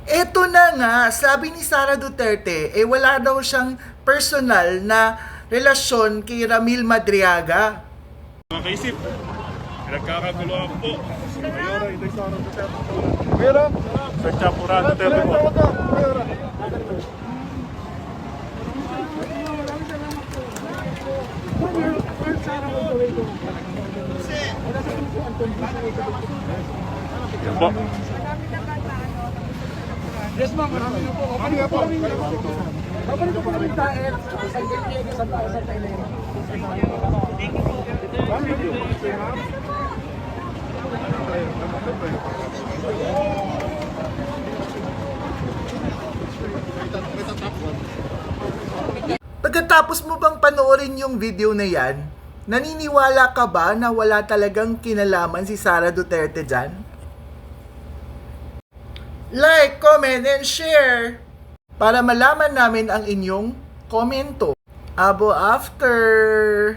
Eto na nga, sabi ni Sara Duterte, wala daw siyang personal na relasyon kay Ramil Madriaga. Mga kaisip, pinagkakaguluhan po. Mayora, hindi sa Sara Duterte. Pero, Sa Chapura Duterte po. Yan po. yes ma'am, marami na po. Kami nga po. Babalik ko po namin tayo sa ganyan sa tayo sa Thailand. Pagkatapos mo bang panoorin yung video na yan, naniniwala ka ba na wala talagang kinalaman si Sara Duterte dyan? Like, comment, and share para malaman namin ang inyong komento. Abo after!